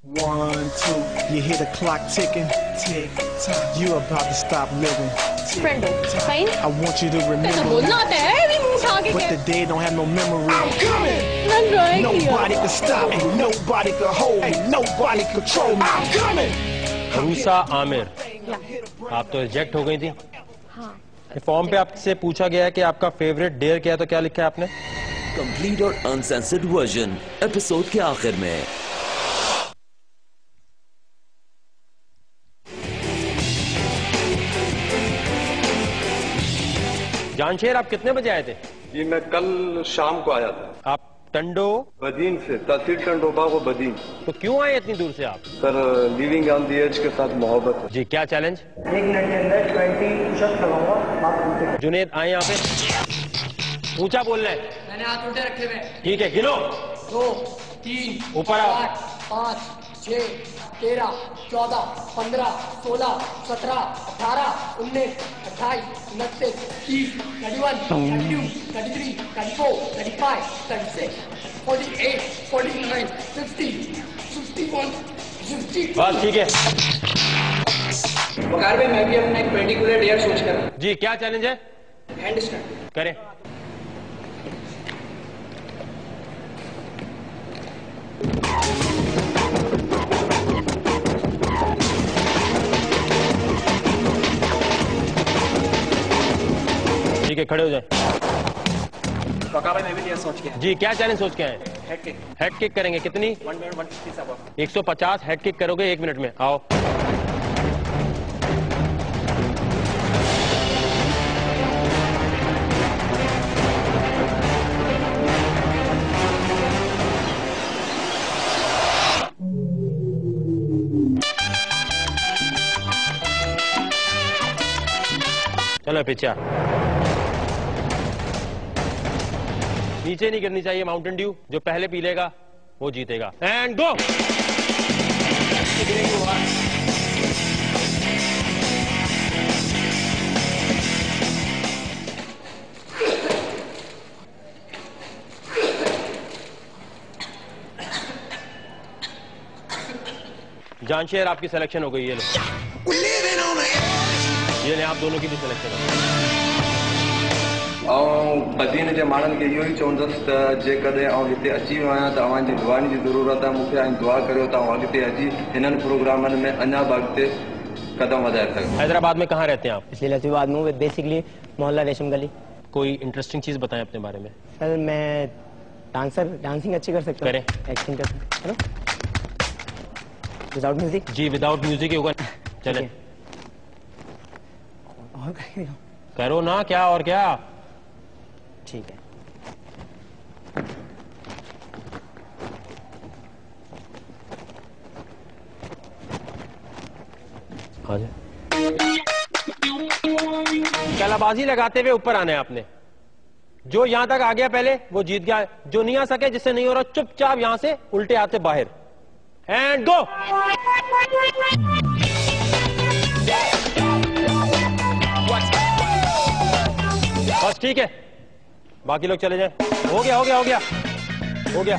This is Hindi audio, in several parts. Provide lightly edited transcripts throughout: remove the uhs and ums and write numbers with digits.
1, 2, you hear the clock ticking, tick tock. You about to stop living. Friend हो fine I want you to कैसे remember, बोलना आता है भी मुंह उठा के but the dead don't have no memory. I'm coming. ना drawing Nobody can stop me. Nobody can hold me. Nobody control me. I'm coming. RUSA Aamir, आप तो रिजेक्ट हो गई थी। हाँ फॉर्म पे आपसे पूछा गया है कि आपका फेवरेट डेयर क्या है, तो क्या लिखा है आपने? कंप्लीट और अनसेंसर्ड वर्जन एपिसोड के आखिर में। जानशेर, आप कितने बजे आए थे? जी मैं कल शाम को आया था। आप टंडो बदीन से, तहसील टंडोबा को बदीन। तो क्यों आए इतनी दूर से आप? Sir living on the edge के साथ मोहब्बत है। जी, क्या चैलेंज? 1 मिनट के अंदर 20 पुशअप लगाऊंगा, बात उल्टे। जुनेद आए यहाँ पे, ऊंचा बोलना है। मैंने हाथ उल्टे रखे हुए। ठीक है, गिनो। 2 3 ऊपर आओ। 4 5 6 13 14 15 16 17 18 19 28 29 30 31 32 33 34 35 36 48 49 50 51 52। बस ठीक है। वकार भाई, मैं भी अपना एक पर्टिकुलर डेयर सोच कर। जी, क्या चैलेंज है? हैंड स्टैंड करें। ठीक है, खड़े हो जाए। भाई मैं भी डेयर सोच के। जी, क्या चैलेंज सोच के आए? Head kick. हेड किक करेंगे। कितनी? 1 मिनट 150 सब। 150 हेड किक करोगे 1 मिनट में। आओ। चलो पीछे। नीचे नहीं गिरनी चाहिए माउंटेन ड्यू। जो पहले पी लेगा वो जीतेगा। And go. जानशेर, आपकी सिलेक्शन हो गई। ये ले आप दोनों की भी सिलेक्शन हो गई। बदीन जे माण्हुनि खे इहो ई चवंदुसि त जेकॾहिं हिते अची वियो आहियां त अव्हांजी दुआनि जी ज़रूरत आहे। मूंखे दुआ करियो त अॻिते अची हिननि प्रोग्रामनि में अञा बि अॻिते कदम वधाए सघां। हैदराबाद में कहाँ रहते हैं आप? इसलिए लतीबाद में बेसिकली मोहल्ला रेशम गली। कोई इंटरेस्टिंग चीज बताएं अपने बारे में। सर मैं डांसिंग अच्छी कर सकता हूँ। करें। एक्टिंग कर सकता हूँ। Without music? जी, विदाउट म्यूजिक ही होगा। चले। और करो ना, क्या और क्या। ठीक है। कलाबाजी लगाते हुए ऊपर आना है आपने। जो यहां तक आ गया पहले वो जीत गया। जो नहीं आ सके, जिससे नहीं हो रहा, चुपचाप यहां से उल्टे हाथ से बाहर। And go. बस ठीक है, बाकी लोग चले जाए। हो गया हो गया हो गया हो गया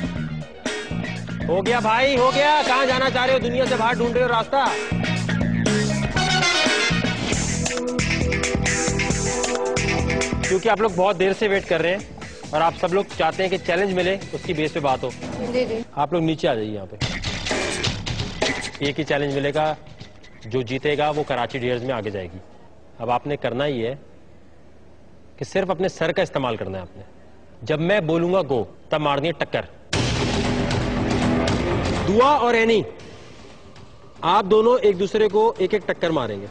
हो गया भाई, हो गया। कहां जाना चाह रहे हो? दुनिया से बाहर ढूंढ रहे हो रास्ता? क्योंकि आप लोग बहुत देर से वेट कर रहे हैं और आप सब लोग चाहते हैं कि चैलेंज मिले, उसकी बेस पे बात हो। जी। आप लोग नीचे आ जाइए। यहाँ पे एक ही चैलेंज मिलेगा, जो जीतेगा वो कराची डेयर्स में आगे जाएगी। अब आपने करना ही है कि सिर्फ अपने सर का इस्तेमाल करना है आपने। जब मैं बोलूंगा गो, तब मारनी है टक्कर। दुआ और एनी, आप दोनों एक दूसरे को एक एक टक्कर मारेंगे।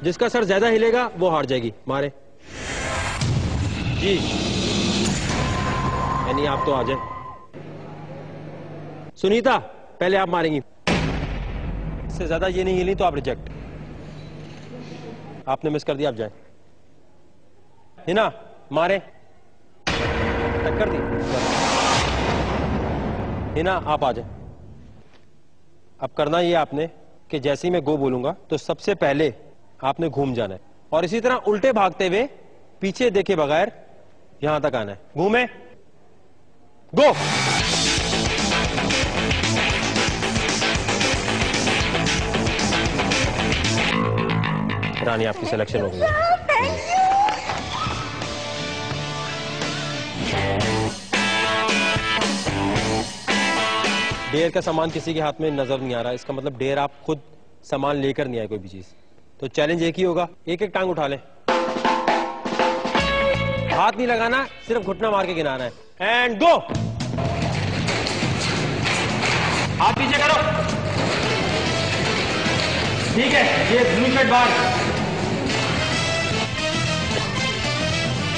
जिसका सर ज्यादा हिलेगा वो हार जाएगी। मारे जी। एनी, आप तो आ जाए। सुनीता, पहले आप मारेंगी। इससे ज्यादा ये नहीं हिली तो आप रिजेक्ट। आपने मिस कर दिया, आप जाए। हिना, मारे। टक्कर दी। हिना, आप आ जाए। अब करना ये आपने कि जैसे ही मैं गो बोलूंगा तो सबसे पहले आपने घूम जाना है और इसी तरह उल्टे भागते हुए पीछे देखे बगैर यहां तक आना है। घूमे, गो। रानी आपकी सिलेक्शन हो गई है। डेयर का सामान किसी के हाथ में नजर नहीं आ रहा, इसका मतलब डेयर आप खुद सामान लेकर नहीं आए कोई भी चीज। तो चैलेंज एक ही होगा, एक एक टांग उठा लें, हाथ नहीं लगाना, सिर्फ घुटना मार के गिनाना है। And go. हाथ पीछे करो। ठीक है, ये ब्लू शर्ट बाहर।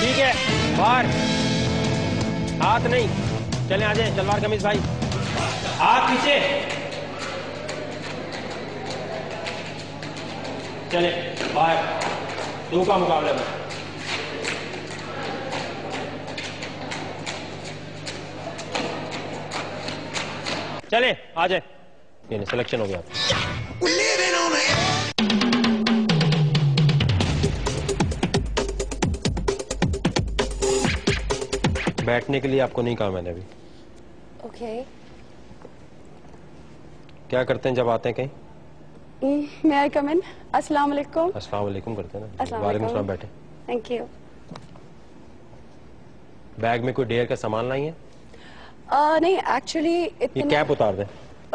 ठीक है, बाहर। हाथ नहीं, चले आ जाए सलवार कमीज भाई। हाथ पीछे, चले बाहर। 2 का मुकाबला में। चले आ जाए, ये सिलेक्शन हो गया। बैठने के लिए आपको नहीं कहा मैंने अभी। ओके। क्या करते हैं जब आते हैं कहीं? मैं आई कम इन? अस्सलाम वालेकुम। अस्सलाम वालेकुम करते हैं ना। अस्सलाम वालेकुम वालेकुम। सलाम, बैठे। Thank you. बैग में कोई डेयर का सामान लाई है? नहीं एक्चुअली ये इतना कैप उतार दे।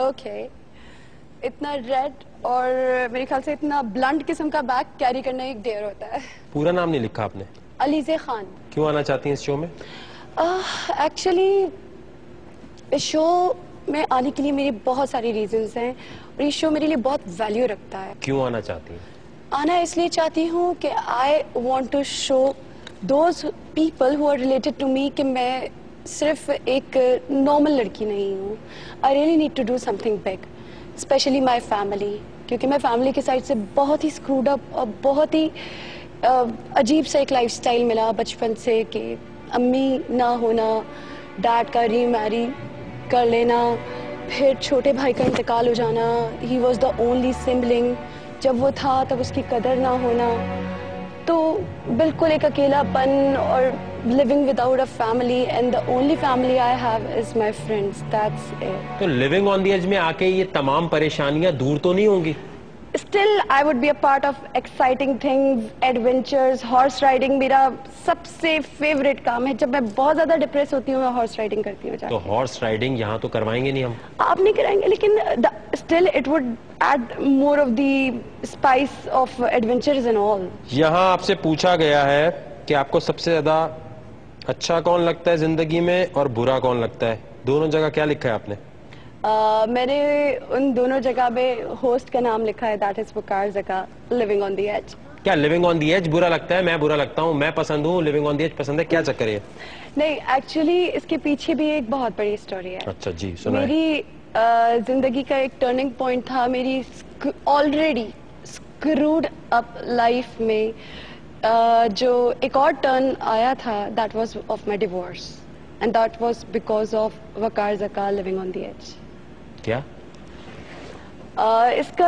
ओके। इतना रेड और मेरे ख्याल से इतना ब्लंट किस्म का बैग कैरी करना एक डेयर होता है। पूरा नाम नहीं लिखा आपने। अलीज़े खान। क्यों आना चाहती हैं इस शो में? एक्चुअली इस शो में आने के लिए मेरे बहुत सारी रीजंस हैं और ये शो मेरे लिए बहुत वैल्यू रखता है। क्यों आना चाहती हैं? आना इसलिए चाहती हूँ कि I want to show those people who are related to me कि मैं सिर्फ एक नॉर्मल लड़की नहीं हूँ। I really need to do something big, specially my family, क्योंकि मैं फैमिली के साइड से बहुत ही स्क्रूड अप और बहुत ही अजीब सा एक लाइफस्टाइल मिला बचपन से कि अम्मी ना होना, डैड का रीमैरी कर लेना, फिर छोटे भाई का इंतकाल हो जाना, he was the only sibling, जब वो था तब उसकी कदर ना होना, तो बिल्कुल एक अकेलापन और living without a family and the only family I have is my friends, that's it. तो लिविंग ऑन द एज में आके ये तमाम परेशानियां दूर तो नहीं होंगी? Still, I would be a part of exciting things, adventures, horse riding मेरा सबसे फेवरेट काम है। जब मैं बहुत ज्यादा डिप्रेस होती हूँ मैं हॉर्स राइडिंग करती हूँ। तो हॉर्स राइडिंग यहाँ तो करवाएंगे नहीं हम। आप नहीं कराएंगे, लेकिन still it would add more of the spice of adventures and all. यहाँ आपसे पूछा गया है कि आपको सबसे ज्यादा अच्छा कौन लगता है जिंदगी में और बुरा कौन लगता है। दोनों जगह क्या लिखा है आपने? मैंने उन दोनों जगह में होस्ट का नाम लिखा है, that is Waqar Zaka, living on the edge. क्या लिविंग ऑन द एज बुरा लगता है? मैं बुरा लगता हूँ, मैं पसंद हूँ, लिविंग ऑन द एज पसंद है, क्या चक्कर है? नहीं, एक्चुअली इसके पीछे भी एक बहुत बड़ी स्टोरी है। अच्छा जी, सुनाइए। मेरी जिंदगी का एक टर्निंग पॉइंट था मेरी ऑलरेडी स्क्रूड अप लाइफ में। जो एक और टर्न आया था, that was of my divorce and that was because of Waqar Zaka, living on the edge. क्या? इसका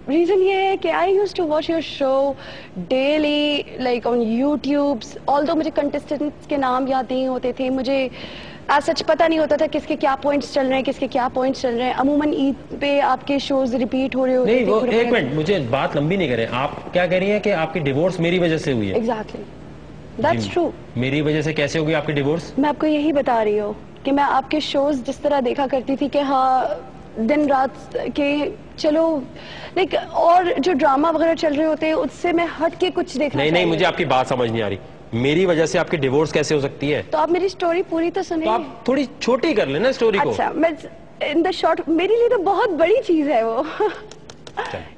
रीजन ये है कि I used to watch your show daily, like on YouTube. Although मुझे कंटेस्टेंट्स के नाम याद नहीं होते थे, मुझे आज सच पता नहीं होता था किसके क्या पॉइंट्स चल रहे हैं, किसके क्या पॉइंट्स चल रहे हैं। अमूमन ईद पे आपके शोज रिपीट हो रहे होते नहीं, थे। वो एक मिनट, मुझे बात लंबी नहीं करें। आप क्या कह रही हैं कि आपकी डिवोर्स मेरी वजह से हुई है? Exactly, that's true. मेरी वजह से कैसे होगी आपकी डिवोर्स? मैं आपको यही बता रही हूँ कि मैं आपके शोज जिस तरह देखा करती थी कि हाँ दिन रात के, चलो लाइक और जो ड्रामा वगैरह चल रहे होते हैं उससे मैं हट के कुछ देखना नहीं नहीं, मुझे आपकी बात समझ नहीं आ रही। मेरी वजह से आपकी डिवोर्स कैसे हो सकती है? तो आप मेरी स्टोरी पूरी तो सुनिए। तो आप थोड़ी छोटी कर लेना स्टोरी को। अच्छा, मैं इन द शॉर्ट, मेरे लिए तो बहुत बड़ी चीज है वो।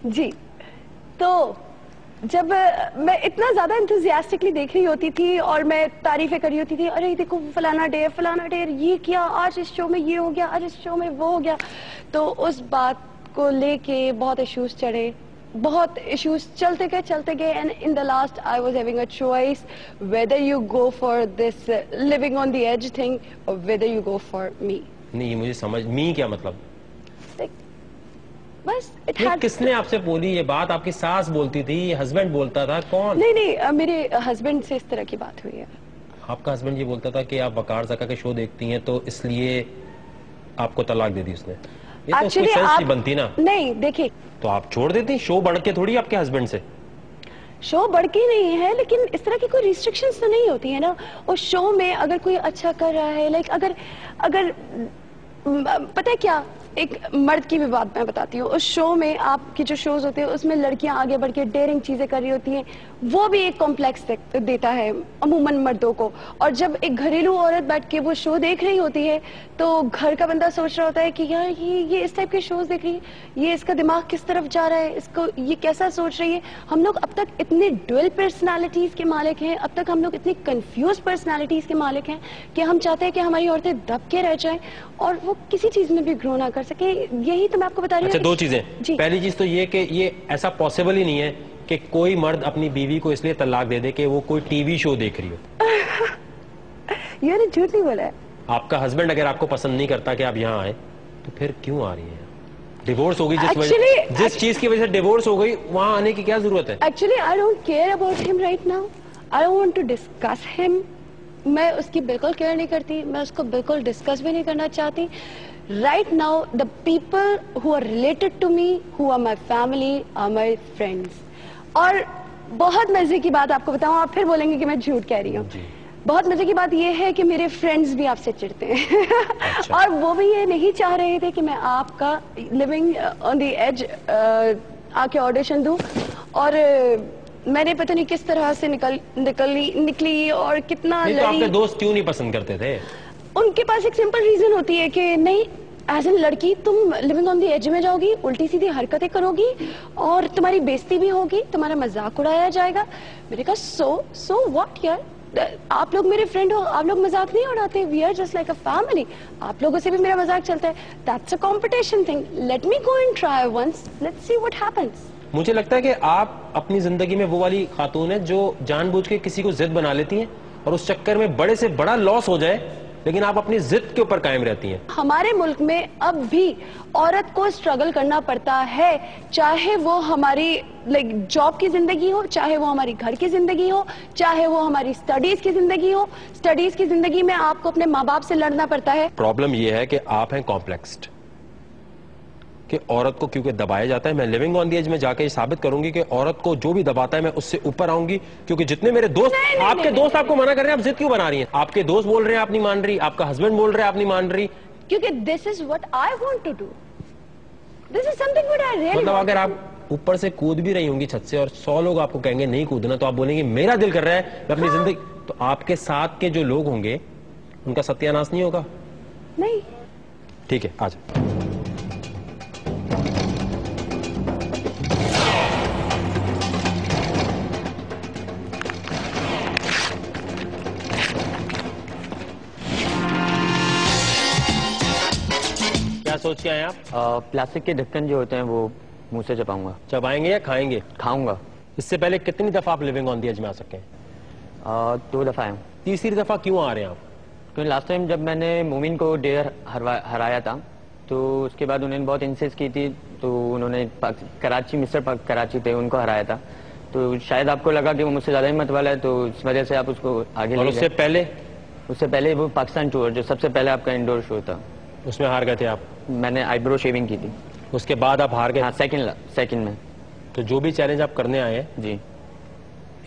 जी, तो जब मैं इतना ज्यादा इंथुजियास्टिकली देख रही होती थी और मैं तारीफें कर रही होती थी, अरे देखो फलाना डेयर ये किया, आज इस शो में ये हो गया, आज इस शो में वो हो गया, तो उस बात को लेके बहुत इश्यूज चढ़े, बहुत इश्यूज चलते गए and in the last I was having a choice whether you go for this living on the edge thing और whether you go for me. नहीं, मुझे समझ, मी क्या मतलब? बस किसने आपसे बोली ये बात? आपकी सास बोलती थी, हस्बैंड बोलता था, कौन? नहीं, मेरे हस्बैंड से इस तरह की बात हुई है। आपका हस्बैंड ये बोलता था कि आप वकार ज़का के शो देखती हैं तो इसलिए आपको तलाक दे दी उसने? ये तो कोई सेंस नहीं बनती ना। नहीं, देखिए, तो आप छोड़ देती शो बढ़ के थोड़ी आपके हस्बैंड से? शो बढ़ के नहीं है, लेकिन इस तरह की कोई रिस्ट्रिक्शंस तो नहीं होती है ना उस शो में। अगर कोई अच्छा कर रहा है, लाइक अगर पता है क्या, एक मर्द की भी बात मैं बताती हूँ। उस शो में, आपके जो शोज होते हैं उसमें लड़कियां आगे बढ़ के डेयरिंग चीजें कर रही होती हैं, वो भी एक कॉम्प्लेक्स देता है अमूमन मर्दों को। और जब एक घरेलू औरत बैठ के वो शो देख रही होती है तो घर का बंदा सोच रहा होता है कि यार ये इस टाइप के शोज देख रही है, ये इसका दिमाग किस तरफ जा रहा है, इसको ये कैसा सोच रही है। हम लोग अब तक इतने ड्यूअल पर्सनालिटीज के मालिक हैं, अब तक हम लोग इतनी कंफ्यूज पर्सनालिटीज के मालिक हैं कि हम चाहते हैं कि हमारी औरतें दब के रह जाएं और वो किसी चीज में भी ग्रो ना कर सके। यही तो मैं आपको बता रही हूँ। अच्छा, दो चीजें। पहली चीज तो ये कि ये ऐसा पॉसिबल ही नहीं है कि कोई मर्द अपनी बीवी को इसलिए तलाक दे दे कि वो कोई टीवी शो देख रही हो। ये झूठ नहीं बोला है। आपका हस्बैंड अगर आपको पसंद नहीं करता कि आप यहाँ आए, तो फिर क्यों आ रही है? डिवोर्स हो गई जिस चीज की वजह से डिवोर्स हो गई, वहां आने की क्या जरूरत है? Actually I don't care about him right now, I don't want to discuss him. मैं उसकी बिल्कुल केयर नहीं करती, मैं उसको बिल्कुल डिस्कस भी नहीं करना चाहती। Right now, the people who are related to me, who are my family, are my friends. और बहुत मजे की बात आपको बताऊं, आप फिर बोलेंगे कि मैं झूठ कह रही हूँ। बहुत मजे की बात ये है कि मेरे फ्रेंड्स भी आपसे चिढ़ते हैं। अच्छा। और वो भी ये नहीं चाह रहे थे कि मैं आपका लिविंग ऑन द एज आके ऑडिशन दूं। और मैंने पता नहीं किस तरह से निकली और कितना नहीं, तो आपके दोस्त क्यों नहीं पसंद करते थे? उनके पास एक सिंपल रीजन होती है कि नहीं, एज एन लड़की तुम लिविंग ऑन द एज में जाओगी, उल्टी सीधी हरकतें करोगी और तुम्हारी बेइज्जती भी होगी, तुम्हारा मजाक उड़ाया जाएगा। मैंने कहा सो व्हाट यार, आप लोग मेरे फ्रेंड हो, आप लोग मजाक नहीं उड़ाते, we are just like a family, आप लोगों से भी मेरा मजाक चलता है। That's a competition thing, let me go and try once, let's see what happens. मुझे लगता है कि आप अपनी जिंदगी में वो वाली खातून है जो जानबूझ के किसी को जिद बना लेती हैं और उस चक्कर में बड़े से बड़ा लॉस हो जाए, लेकिन आप अपनी जिद के ऊपर कायम रहती हैं। हमारे मुल्क में अब भी औरत को स्ट्रगल करना पड़ता है, चाहे वो हमारी लाइक जॉब की जिंदगी हो, चाहे वो हमारी घर की जिंदगी हो, चाहे वो हमारी स्टडीज की जिंदगी हो। स्टडीज की जिंदगी में आपको अपने माँ बाप से लड़ना पड़ता है। प्रॉब्लम ये है कि आप हैं कॉम्प्लेक्स्ड, कि औरत को क्योंकि दबाया जाता है। मैं लिविंग ऑन द एज में जाके ये साबित करूंगी कि औरत को जो भी दबाता है मैं उससे ऊपर आऊंगी, क्योंकि जितने मेरे दोस्त आपके दोस्त आपको मना कर रहे हैं, आप जिद क्यों बना रही हैं? आपके दोस्त बोल रहे हैं आप नहीं मान रही, आपका हस्बैंड बोल रहे हैं आप नहीं मान रही, क्योंकि this is what I want to do, this is something what I really. मतलब अगर आप ऊपर से कूद भी रही होंगी छत से और 100 लोग आपको कहेंगे नहीं कूदना, तो आप बोलेंगे मेरा दिल कर रहा है मैं अपनी जिंदगी, तो आपके साथ के जो लोग होंगे उनका सत्यानाश नहीं होगा? नहीं। ठीक है, आ जाओ। क्या सोच के आए आप? प्लास्टिक के ढक्कन जो होते हैं वो मुंह से चबाऊंगा। चबाएंगे या खाएंगे? खाऊंगा। इससे पहले कितनी दफा आप लिविंग ऑन द एज में आ सके हैं? 2 दफा आया हूँ। तीसरी दफा क्यों आ रहे हैं आप? क्योंकि लास्ट टाइम जब मैंने मोमिन को डेयर हराया था, तो उसके बाद उन्होंने बहुत इंसिस्ट की थी, तो उन्होंने कराची, मिस्टर कराची थे, उनको हराया था। तो शायद आपको लगा कि वो मुझसे ज्यादा हिम्मत वाला है, तो इस वजह से आप उसको आगे ले गए। उससे पहले वो पाकिस्तान टूर, जो सबसे पहले आपका इंडोर शो था, उसमें हार गए थे आप? मैंने आईब्रो शेविंग की थी। उसके बाद आप हार गए? हाँ, सेकंड में। तो जो भी चैलेंज आप करने आए हैं जी,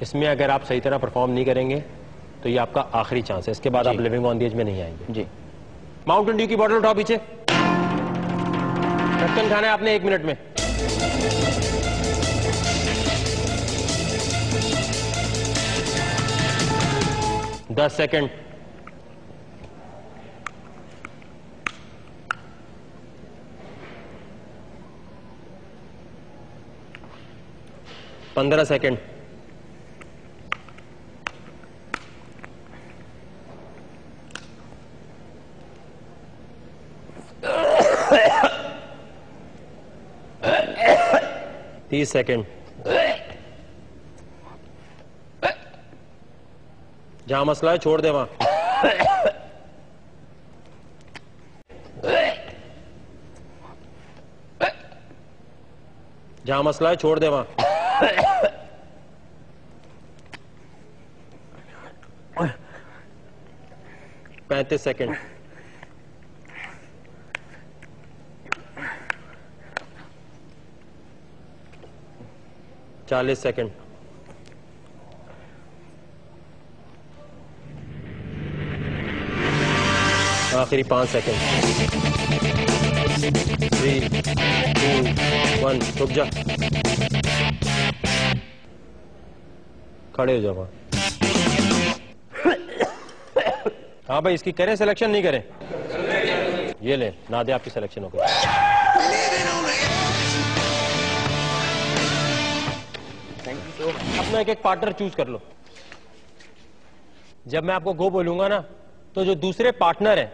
इसमें अगर आप सही तरह परफॉर्म नहीं करेंगे तो ये आपका आखिरी चांस है, इसके बाद आप लिविंग ऑन द एज में नहीं आएंगे। जी। माउंटेन ड्यू की बॉटल उठाओ पीछे। ढक्कन खाना है आपने 1 मिनट में। दस सेकंड। पंद्रह सेकंड। 30 सेकंड। जहां मसला है छोड़ दे वहां। जहां मसला है छोड़ दे वहां। 35 सेकंड। 40 सेकंड। आखिरी 5 सेकंड। 3, 2, 1, रुक जा, खड़े हो जाओ। हाँ भाई, इसकी करें सिलेक्शन नहीं करें? ये ले नादिया, आपकी सिलेक्शन हो गई। अपना एक पार्टनर चूज कर लो। जब मैं आपको गो बोलूंगा ना, तो जो दूसरे पार्टनर हैं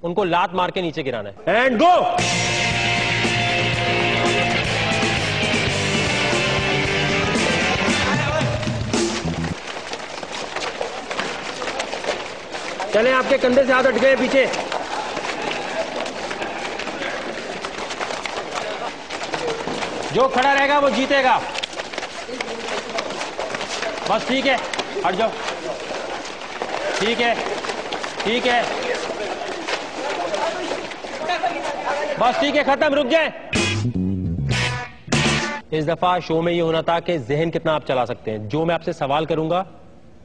उनको लात मार के नीचे गिराना है। And go. चलें, आपके कंधे से हाथ हट गए पीछे। जो खड़ा रहेगा वो जीतेगा। बस ठीक है, हट जाओ। ठीक है, ठीक है, बस ठीक है, खत्म, रुक जाए। इस दफा शो में ये होना था कि जहन कितना आप चला सकते हैं। जो मैं आपसे सवाल करूंगा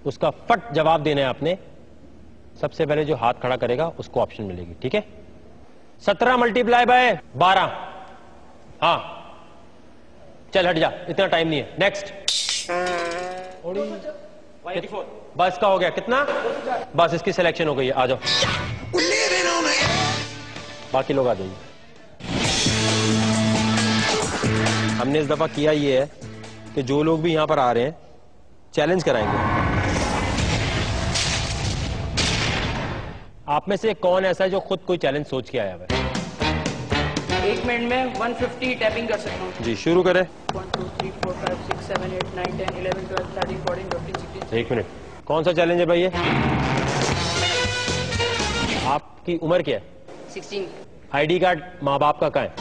उसका फट जवाब देना है आपने। सबसे पहले जो हाथ खड़ा करेगा उसको ऑप्शन मिलेगी, ठीक है? 17 मल्टीप्लाई बाय 12। हाँ, चल हट जा, इतना टाइम नहीं है। नेक्स्ट। बस का हो गया कितना? बस इसकी सिलेक्शन हो गई है, आ जाओ। बाकी लोग आ जाइए। हमने इस दफा किया ये है कि जो लोग भी यहां पर आ रहे हैं चैलेंज कराएंगे। आप में से कौन ऐसा है जो खुद कोई चैलेंज सोच के आया हुआ है? 1 मिनट में 150 टैपिंग कर सकता हूँ। जी, शुरू करें। 1 2 3 4 5 6 7 8 9 10 11 12 13 14 15 16। 1 मिनट, कौन सा चैलेंज है भाई ये? आपकी उम्र क्या है? 16। आईडी कार्ड माँ बाप का कहाँ है?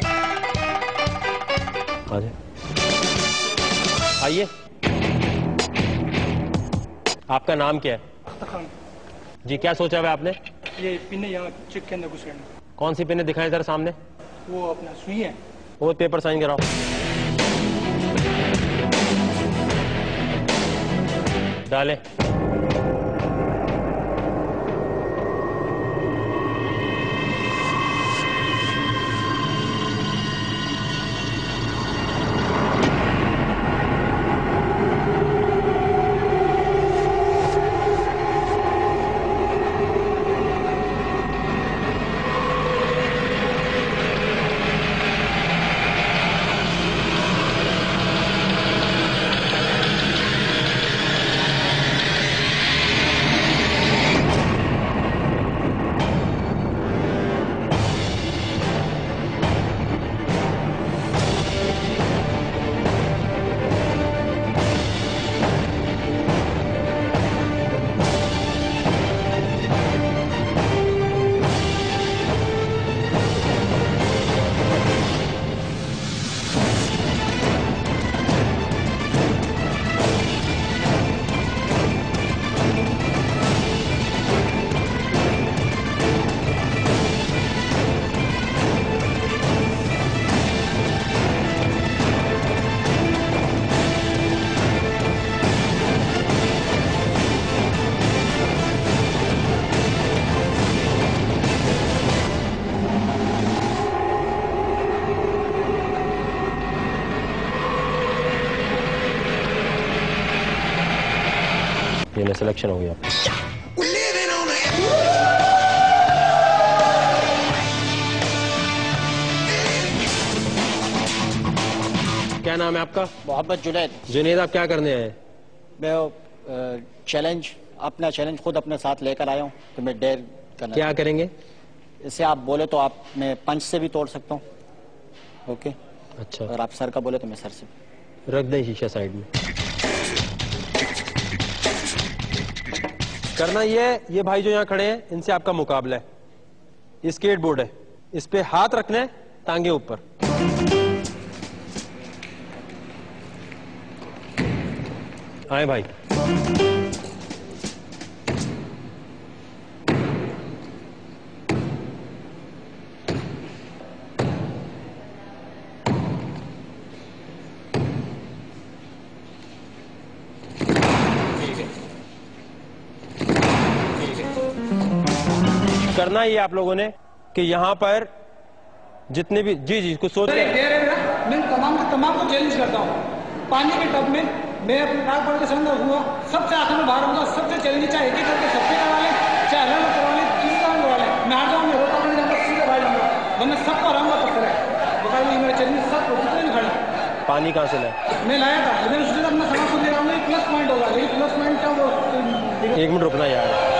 आइए। आपका नाम क्या है? खान। जी, क्या सोचा है आपने? ये पिन यहाँ चिक के अंदर घुस गए। कौन सी पिन दिखाएं जरा सामने? वो अपना सुई है। वो पेपर साइन कराओ। डालें। ये सिलेक्शन हो गया। क्या नाम है आपका? मोहम्मद जुनैद। जुनैद, आप क्या करने आए? मैं चैलेंज अपना चैलेंज खुद अपने साथ लेकर आया हूँ कि मैं डेयर करना। क्या करेंगे? इससे आप बोले तो आप मैं पंच से भी तोड़ सकता हूँ। ओके, अच्छा। अगर आप सर का बोले तो मैं सर से। रख दें शीशा साइड में। करना ये भाई जो यहाँ खड़े हैं इनसे आपका मुकाबला है। ये स्केट बोर्ड है, इस पे हाथ रखना है, टांगे ऊपर। आए भाई। करना ही है आप लोगों ने कि यहाँ पर जितने भी जी कुछ सोच रहे हैं। मैं तमाम को चैलेंज करता हूँ, पानी के टब में मैं अपने कार पढ़ के संग रखूंगा, सबसे आखिर में बाहर होगा, सबसे चैलेंज चाहे एक ही करके सबसे करवा ले, चाहे अलग करवा ले, तीन काम करवा ले, मैं हार जाऊंगा, रोका नहीं जाऊंगा, सीधे बाहर जाऊंगा, वरना सबको हराऊंगा तब तक। बताइए मेरा चैलेंज सबको कितने नहीं खड़ा। पानी कहाँ से लाए? मैं लाया था, मैंने सोचा अपना सामान खुद ले रहा हूँ, प्लस पॉइंट होगा, लेकिन प्लस पॉइंट क्या वो। एक मिनट रुकना यार।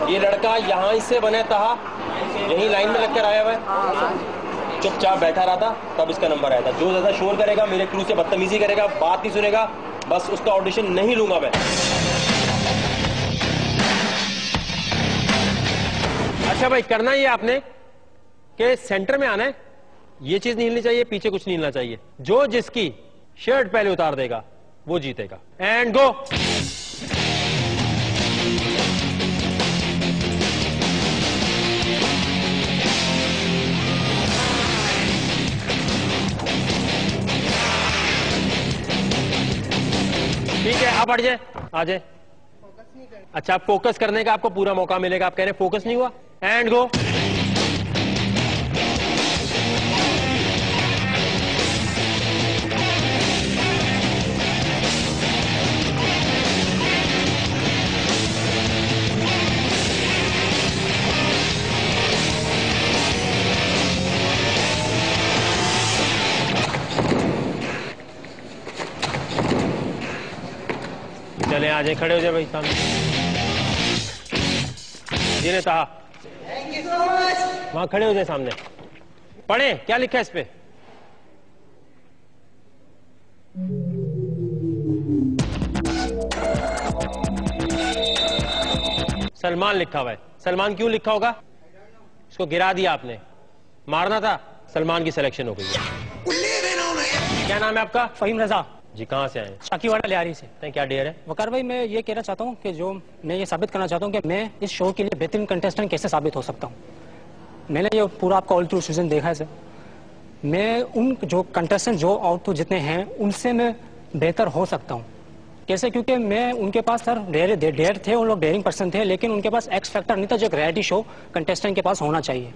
ये लड़का यहाँ इससे बने था, यही लाइन में लगकर आया हुआ है, चुपचाप बैठा रहा था, तब इसका नंबर आया था। जो ज्यादा शोर करेगा, मेरे क्रू से बदतमीजी करेगा, बात नहीं सुनेगा, बस उसका ऑडिशन नहीं लूंगा मैं। अच्छा भाई, करना ही है आपने कि सेंटर में आना है, ये चीज नहीं हिलनी चाहिए, पीछे कुछ नहीं हिलना चाहिए। जो जिसकी शर्ट पहले उतार देगा वो जीतेगा। And go. ठीक है, आप हट जाए, आ जाए। अच्छा, आप फोकस करने का आपको पूरा मौका मिलेगा। आप कह रहे हैं फोकस नहीं हुआ। And go. चले आ जाए, खड़े हो जाए भाई सामने। जी ने कहा वहां खड़े हो जाए सामने। पढ़े क्या लिखा है इस पे? सलमान लिखा हुआ है। सलमान क्यों लिखा होगा? इसको गिरा दिया आपने, मारना था। सलमान की सिलेक्शन हो गई है। क्या नाम है आपका? फहीम रजा जी। कहाँ से आए? शाकीवाड़ा लियारी से। क्या डेयर है? वकार भाई, मैं ये कहना चाहता हूँ कि जो मैं ये साबित करना चाहता हूँ कि मैं इस शो के लिए बेहतरीन कंटेस्टेंट कैसे साबित हो सकता हूँ। मैंने ये पूरा आपका ऑल थ्रू सीजन देखा है सर। मैं उन जो कंटेस्टेंट जो आउट थ्रू जितने हैं उनसे मैं बेहतर हो सकता हूँ। कैसे? क्योंकि मैं उनके पास सर डेयर थे, उन लोग डेयरिंग पर्सन थे, लेकिन उनके पास एक्स फैक्टर नहीं था जो एक रियलिटी शो कंटेस्टेंट के पास होना चाहिए।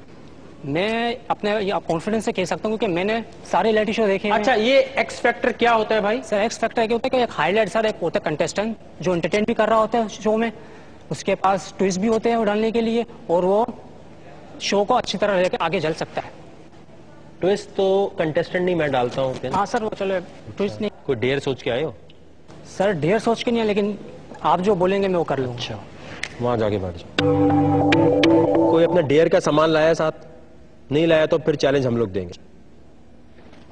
मैं अपने कॉन्फिडेंस से कह सकता हूँ कि मैंने सारे रियलिटी शो देखे हैं। अच्छा, ये एक्स फैक्टर क्या होता है भाई? सर एक्स फैक्टर क्या होता है कि एक हाईलाइट सर, एक होता है कंटेस्टेंट जो एंटरटेन भी कर रहा होता है शो में, उसके पास ट्विस्ट भी होते हैं वो डालने के लिए, और वो शो को अच्छी तरह लेकर आगे चल सकता है। ट्विस्ट तो कंटेस्टेंट नहीं, मैं डालता हूँ। हाँ सर, वो चलो ट्विस्ट नहीं। कोई डेयर सोच के आए हो? सर डेयर सोच के नहीं है, लेकिन आप जो बोलेंगे मैं वो कर लूँगा। अच्छा, वहां जाके बैठ जाओ। कोई अपना डेयर का सामान लाया साथ? नहीं लाया तो फिर चैलेंज हम लोग देंगे।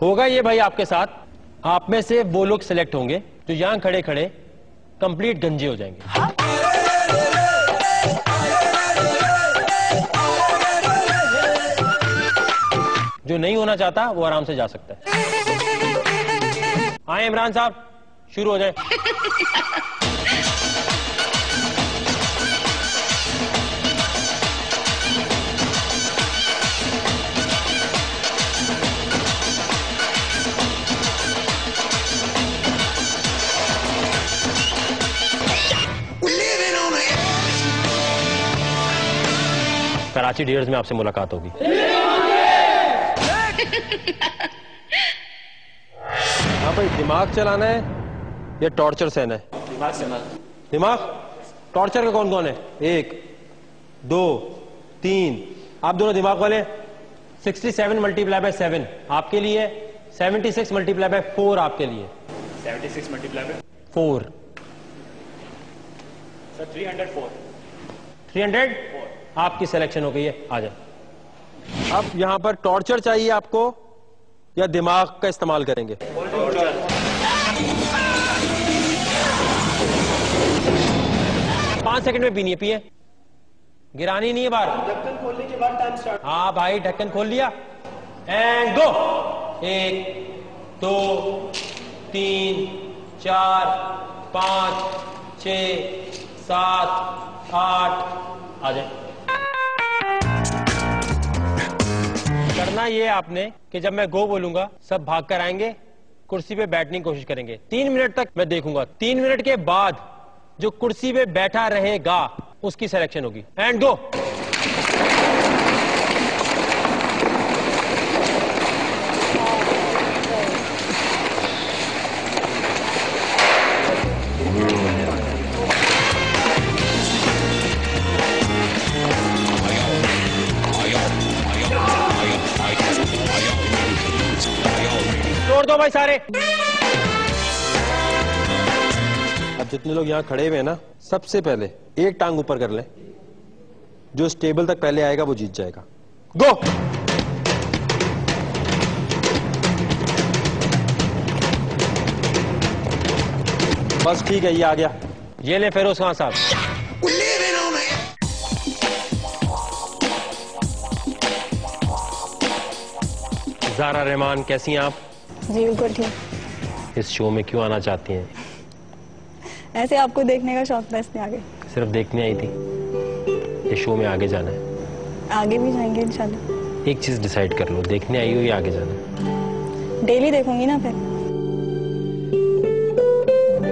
होगा ये भाई आपके साथ। आप में से वो लोग सिलेक्ट होंगे जो यहां खड़े खड़े कंप्लीट गंजे हो जाएंगे। जो नहीं होना चाहता वो आराम से जा सकता है। आए इमरान साहब, शुरू हो जाए। कराची डियर्स में आपसे मुलाकात होगी। हाँ भाई, दिमाग चलाना है या टॉर्चर सहना है? दिमाग। टॉर्चर का कौन कौन है? 1 2 3। आप दोनों दिमाग वाले। 67 मल्टीप्लाई बाय 7 आपके लिए, 76 मल्टीप्लाई बाय 4 आपके लिए। 76 मल्टीप्लाई बाय 4 सर 304। 304 आपकी सिलेक्शन हो गई है। आ जाए। अब यहां पर टॉर्चर चाहिए आपको या दिमाग का इस्तेमाल करेंगे? टॉर्चर। 5 सेकंड में पीनी है, पिए। गिरानी नहीं है बाहर। ढक्कन खोलने के बाद टाइम स्टार्ट। हाँ भाई, ढक्कन खोल लिया। And go. 1 2 3 4 5 6 7 8। आ जाए। करना ये है आपने कि जब मैं गो बोलूंगा सब भाग कर आएंगे, कुर्सी पे बैठने की कोशिश करेंगे। 3 मिनट तक मैं देखूंगा। 3 मिनट के बाद जो कुर्सी पे बैठा रहेगा उसकी सिलेक्शन होगी। And go. तोड़ दो भाई सारे। अब जितने लोग यहाँ खड़े हुए हैं ना, सबसे पहले एक टांग ऊपर कर ले। जो इस टेबल तक पहले आएगा वो जीत जाएगा। गो। बस ठीक है, ये आ गया। ये ले फेरोज खान साहब। ज़ारा रहमान, कैसी हैं आप? जी बिल्कुल ठीक। इस शो में क्यों आना चाहती हैं? ऐसे आपको देखने का शौक था इसलिए आगे। सिर्फ देखने आई थी? इस शो में आगे जाना है? आगे भी जाएंगे इंशाल्लाह। एक चीज डिसाइड कर लो, देखने आई हो या आगे जाना है? डेली देखूंगी ना फिर।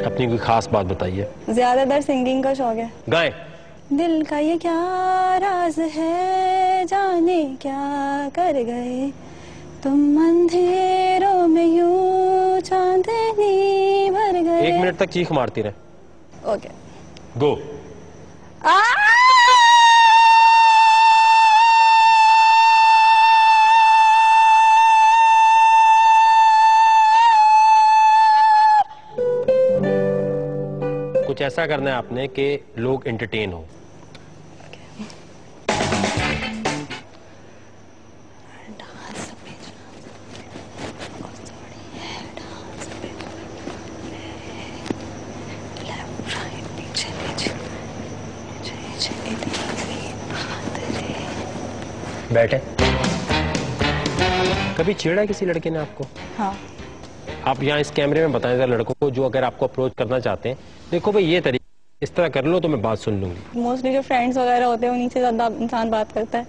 अपनी कोई खास बात बताइए। ज्यादातर सिंगिंग का शौक है। गाएं। दिल का ये क्या राज है, जाने क्या कर गए तुम, अंधेरों में यूं चांदनी भर गए। 1 मिनट तक चीख मारती रहे। Okay go. कुछ ऐसा करना है आपने कि लोग एंटरटेन हो। बैठे। कभी छेड़ा किसी लड़के ने आपको? हाँ। आप यहाँ इस कैमरे में बताएं जरा लड़कों को जो अगर आपको अप्रोच करना चाहते हैं, देखो भाई ये तरीका इस तरह कर लो तो मैं बात सुन लूंगी। मोस्टली जो फ्रेंड्स वगैरह होते हैं उन्हीं से ज्यादा इंसान बात करता है,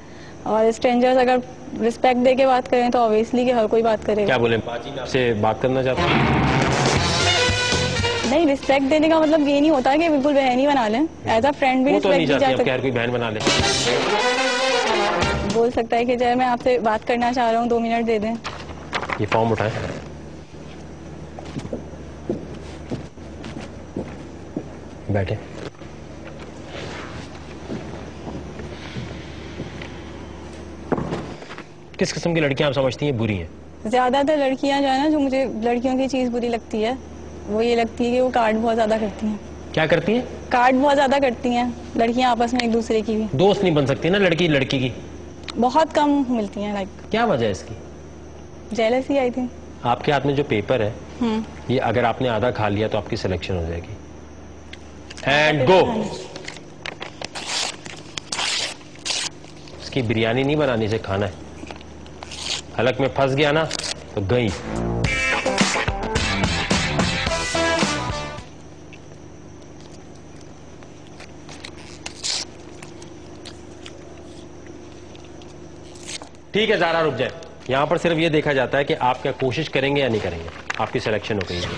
और स्ट्रेंजर्स अगर रिस्पेक्ट दे के बात करें तो ऑब्वियसली कि हर कोई बात करेगा। क्या बोले, आपसे बात करना चाहते हैं? नहीं, रिस्पेक्ट देने का मतलब ये नहीं होता कि बिल्कुल बहन ही बना लें। एज अ फ्रेंड भी तो नहीं रिस्पेक्ट चाहती कोई बहन बना ले। बोल सकता है कि जय मैं आपसे बात करना चाह रहा हूँ, 2 मिनट दे दें। ये फॉर्म उठाएं। बैठे। किस किस्म की लड़कियां आप समझती हैं बुरी हैं? ज्यादातर लड़कियां जो है ना, जो मुझे लड़कियों की चीज बुरी लगती है वो ये लगती है कि वो कार्ड बहुत ज्यादा करती हैं। क्या करती हैं? कार्ड बहुत ज्यादा करती हैं लड़कियां आपस में एक दूसरे की भी। दोस्त नहीं बन सकती ना लड़की लड़की की? बहुत कम मिलती हैं। लाइक क्या वजह है इसकी? जेलसी आई थी। आपके हाथ में जो पेपर है ये अगर आपने आधा खा लिया तो आपकी सिलेक्शन हो जाएगी। And go. उसकी बिरयानी नहीं बनानी से खाना है। हलक में फंस गया ना तो गई। ठीक है ज़ारा रुक जाए। यहां पर सिर्फ ये देखा जाता है कि आप क्या कोशिश करेंगे या नहीं करेंगे। आपकी सिलेक्शन हो गई है।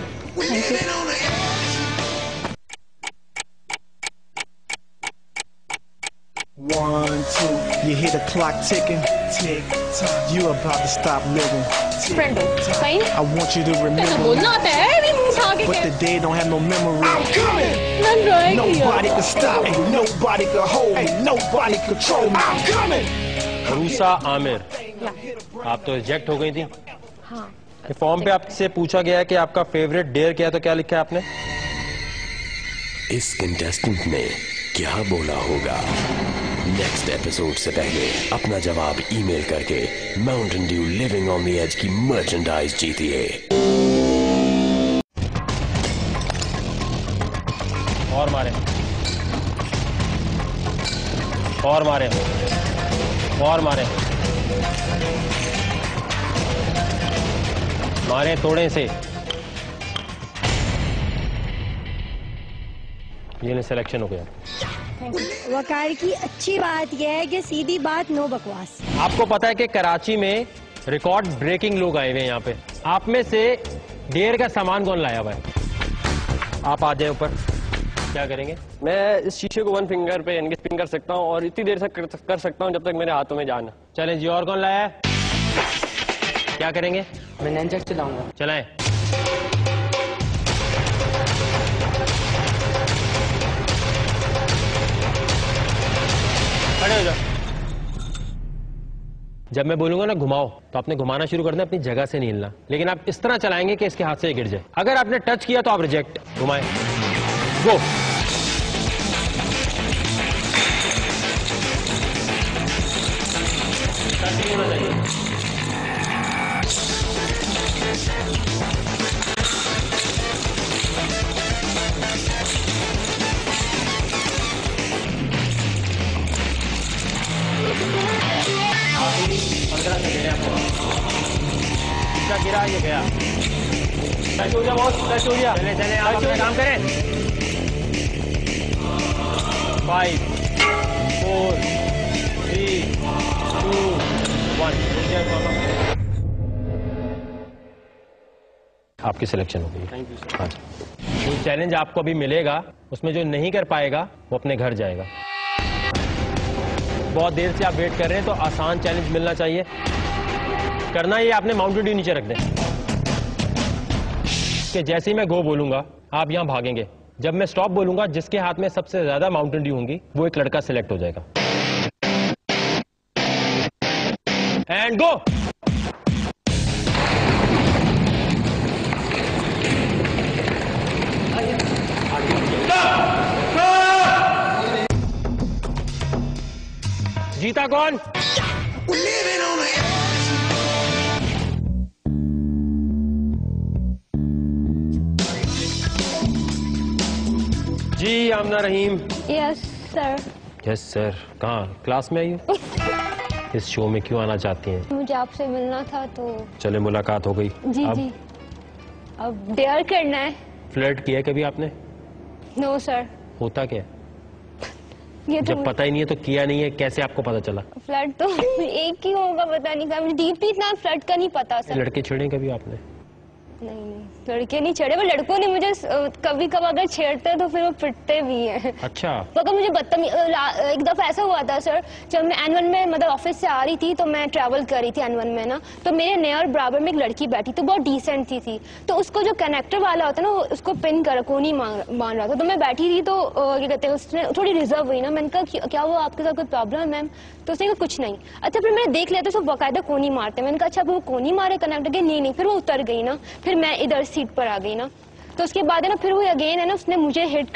One, two, you hear the clock ticking, tick tock. You about to stop living. Friend, fine. I want you to remember. बोलना होता है, भी मुंह उठा के But the day don't have no memory. I'm coming. नहीं Nobody can stop me. Nobody can hold me. Nobody control me. I'm coming. RUSA Aamir, आप तो रिजेक्ट हो गई थी। हाँ। फॉर्म पे आपसे पूछा गया है कि आपका फेवरेट डेयर क्या है, तो क्या लिखा है आपने? इस कंटेस्टेंट ने क्या बोला होगा? नेक्स्ट एपिसोड से पहले अपना जवाब ईमेल करके Mountain Dew living on the edge की मर्चेंडाइज जीतिए। और मारे, और मारे, और मारे, मारे थोड़े से। ये सिलेक्शन हो गया। वकार की अच्छी बात यह है कि सीधी बात, नो बकवास। आपको पता है कि कराची में रिकॉर्ड ब्रेकिंग लोग आए हुए हैं यहाँ पे। आप में से डेयर का सामान कौन लाया हुआ है? आप आ जाए ऊपर। क्या करेंगे? मैं इस शीशे को वन फिंगर पे एंगेज कर सकता हूँ और इतनी देर तक कर सकता हूँ जब तक मेरे हाथों में जान है। चलें जी, और कौन लाया है? क्या करेंगे? मैं नैनचेक चलाऊंगा। चलाएं। खड़े हो जाओ। जब मैं बोलूंगा ना घुमाओ, तो आपने घुमाना शुरू करना, अपनी जगह से नहीं हिलना, लेकिन आप इस तरह चलाएंगे कि इसके हाथ से गिर जाए। अगर आपने टच किया तो आप रिजेक्ट। घुमाएं। गो। टच नहीं होना चाहिए। गिरा, ये गया। टच हो गया बॉस, टच हो गया। चले चले, आप अपना काम करें। 5 4 3 2 1। आपकी सिलेक्शन हो गई। Thank you sir. हाँ जी। जो चैलेंज आपको अभी मिलेगा उसमें जो नहीं कर पाएगा वो अपने घर जाएगा। बहुत देर से आप वेट कर रहे हैं तो आसान चैलेंज मिलना चाहिए। करना ये आपने माउंटेन ड्यू नीचे रख दें कि जैसे ही मैं गो बोलूंगा आप यहां भागेंगे। जब मैं स्टॉप बोलूंगा जिसके हाथ में सबसे ज्यादा माउंटेन ड्यू होंगी वो एक लड़का सिलेक्ट हो जाएगा। And go. जीता कौन? जी Aamna Rahim. Yes sir. Yes sir. कहाँ क्लास में आई हो? इस शो में क्यों आना चाहती हैं? मुझे आपसे मिलना था तो। चले मुलाकात हो गई। जी जी। अब डेयर करना है। फ्लर्ट किया कभी आपने? No sir. होता क्या? ये जब पता ही नहीं है तो किया नहीं है, कैसे आपको पता चला? फ्लर्ट तो एक ही होगा, पता नहीं कभी डीपली इतना फ्लर्ट का नहीं पता सर। लड़के छेड़े कभी आपने? नहीं लड़के नहीं छेड़े, वो लड़कों ने मुझे कभी कभी अगर छेड़ते तो फिर वो पिटते भी हैं। अच्छा। तो अगर मुझे एक दफा ऐसा हुआ था सर, जब मैं N1 में मतलब ऑफिस से आ रही थी तो मैं ट्रैवल कर रही थी N1 में ना, तो मेरे नियर बराबर में एक लड़की बैठी तो बहुत डिसेंट थी। तो उसको जो कनेक्टर वाला होता है ना उसको पिन कर कोनी मान रहा था। तो मैं बैठी थी तो क्या कहते हैं उसने थोड़ी रिजर्व हुई ना। मैंने कहा क्या हुआ आपके साथ कोई प्रॉब्लम है मैम? तो उसने कहा कुछ नहीं। अच्छा फिर मैंने देख लिया तो उसको बाकायदा कोनी मारते। मैंने कहा अच्छा वो कोनी मारे कनेक्टर के? नहीं फिर वो उतर गई ना, फिर मैं इधर सीट पर आ गई ना। तो उसके बाद है ना फिर वो अगेन है ना उसने मुझे हिट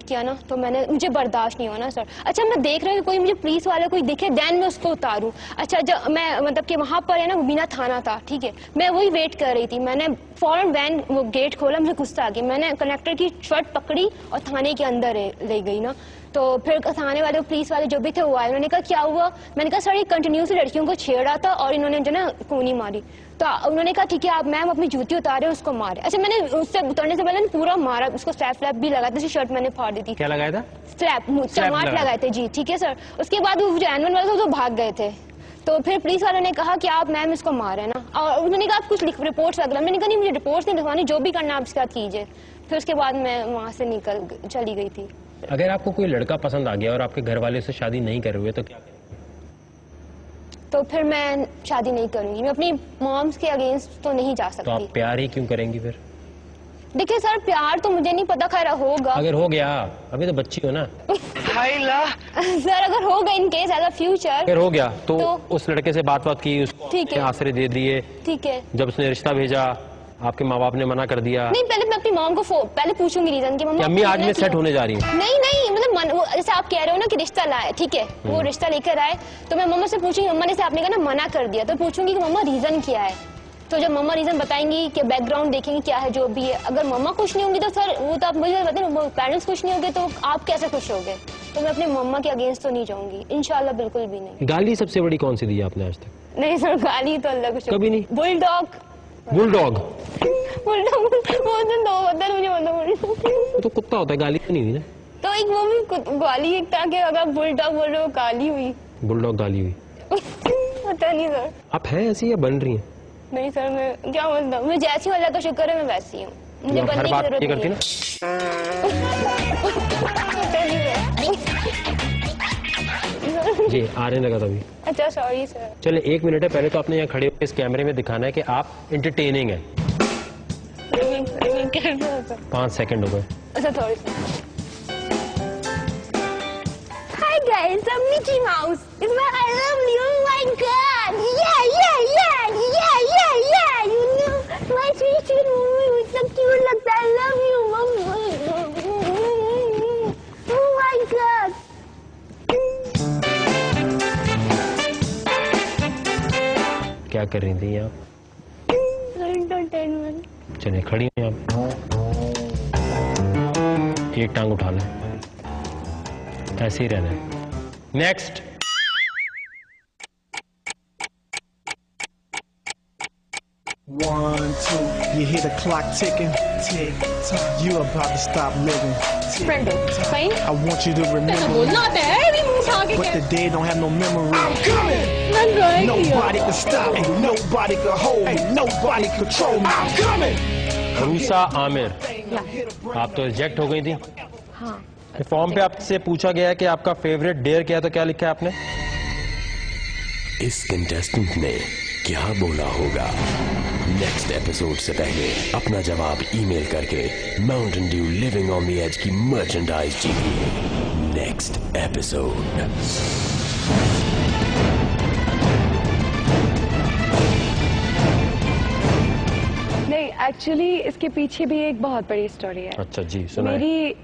किया ना, तो मुझे बर्दाश्त नहीं हुआ ना सर। अच्छा मैं देख रही हूँ कोई मुझे पुलिस वाले कोई दिखे देन मैं उसको उतारूं। अच्छा जब मैं मतलब कि वहां पर है ना बीना थाना था, ठीक है, मैं वही वेट कर रही थी। मैंने फौरन वैन वो गेट खोला, मुझे गुस्सा आ गया। मैंने कनेक्टर की शर्ट पकड़ी और थाने के अंदर ले गई ना। तो फिर थाने वाले पुलिस वाले जो भी थे वो आए, उन्होंने कहा क्या हुआ? मैंने कहा सर ये कंटिन्यूसली लड़कियों को छेड़ा था और इन्होंने जो ना कोनी मारी। तो उन्होंने कहा ठीक है आप मैम अपनी जूती उतारे उसको मारे। अच्छा मैंने उससे उतरने से पहले पूरा मारा उसको, स्लैप भी लगाया था, शर्ट मैंने फाड़ दी थी। क्या लगाया था? स्लैप चमाट लगाए थे जी, ठीक है सर। उसके बाद वो जो N1 वाले थे वो भाग गए थे। तो फिर पुलिस वालों ने कहा कि आप मैम इसको मारे ना, और उन्होंने कहा आप कुछ रिपोर्ट्स वगैरह। मैंने कहा नहीं मुझे रिपोर्ट्स नहीं लिखवानी, जो भी करना आप इसके साथ कीजिए। फिर उसके बाद मैं वहां से चली गई थी। अगर आपको कोई लड़का पसंद आ गया और आपके घर वाले से शादी नहीं कर रहे तो क्या करेंगे? तो फिर मैं शादी नहीं करूंगी, मैं अपनी मॉम्स के अगेंस्ट तो नहीं जा सकती। तो आप प्यार ही क्यों करेंगी फिर? देखिए सर प्यार तो मुझे नहीं पता, खैर होगा। अगर हो गया, अभी तो बच्ची हो ना। सर अगर होगा in case as a future, अगर हो गया तो उस लड़के से बात की, उसको आसरे दे दिए, ठीक है। जब उसने रिश्ता भेजा आपके माँ बाप ने मना कर दिया। नहीं पहले मैं अपनी मॉम को पहले पूछूंगी रीजन की मम्मा अम्मी आज मैं सेट होने जा रही हूँ। नहीं मतलब जैसे आप कह रहे हो ना कि रिश्ता लाए, ठीक है, वो रिश्ता लेकर आए तो मैं मम्मा से पूछूंगी, मम्मा ने आपने कहा ना मना कर दिया, तो पूछूंगी कि मम्मा रीजन क्या है। तो जब मम्मा रीजन बताएंगी कि बैकग्राउंड देखेंगी क्या है जो भी है, अगर मम्मा खुश नहीं होंगी तो सर वो तो आप मुझे बताएं, पेरेंट्स खुश नहीं होंगे तो आप कैसे खुश होगे? तो मैं अपनी मम्मा के अगेंस्ट तो नहीं जाऊंगी इंशाल्लाह, बिल्कुल भी नहीं। गाली सबसे बड़ी कौन सी दी है आपने आज तक? नहीं सर गाली तो अल्लाह को कभी नहीं। बुलडॉग तो कुत्ता होता है, गाली तो नहीं दी ना। तो एक वो भी गाली एक था कि अगर बुलडॉग बोल रहे हो गाली हुई। बुलडॉग गाली हुई? पता नहीं सर। आप हैं ऐसी या बन रही हैं? नहीं सर, मैं क्या मतलब, मैं जैसी वाला का शुक्र है मैं वैसी हूँ, मुझे बनने की जरूरत नहीं है। जी आने लगा तभी। अच्छा सॉरी सर। चले 1 मिनट है, पहले तो आपने यहाँ खड़े होकर इस कैमरे में दिखाना है कि आप इंटरटेनिंग है। 5 सेकंड हो गए। अच्छा थोड़ी सी। Hi guys, I'm Mickey Mouse. It's my I love you. Oh my God. Yeah. You know, my sweet movie. इतना cute लगता है. I love you. Oh my God. क्या कर रही थी आप? Entertainment. चलिए खड़ी हैं आप, एक टांग उठा लें, ऐसे ही रहना है। Next. One, two, you hear the clock ticking, tick tock. You about to stop living. Friend, fine. I want you to remember. But the day don't have no memory. I'm coming. Nobody can stop me. Nobody can hold me. Nobody control me. I'm coming. RUSA Aamir, आप तो रिजेक्ट हो गई थी। हाँ। फॉर्म पे आपसे पूछा गया है कि आपका फेवरेट डेयर क्या है, तो क्या लिखा है आपने? इस कंटेस्टेंट ने क्या बोला होगा? नेक्स्ट एपिसोड से पहले अपना जवाब ईमेल करके Mountain Dew living on the edge की मर्चेंडाइज जीतिए। Next episode. नहीं, एक्चुअली इसके पीछे भी एक बहुत बड़ी स्टोरी है। अच्छा जी, सुनाइए। मेरी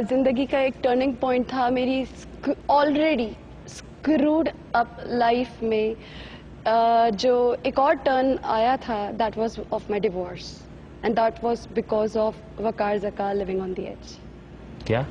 जिंदगी का एक टर्निंग पॉइंट था मेरी ऑलरेडी स्क्रूड अप लाइफ में। जो एक और टर्न आया था, that was of my divorce and that was because of Waqar Zaka living on the edge. क्या?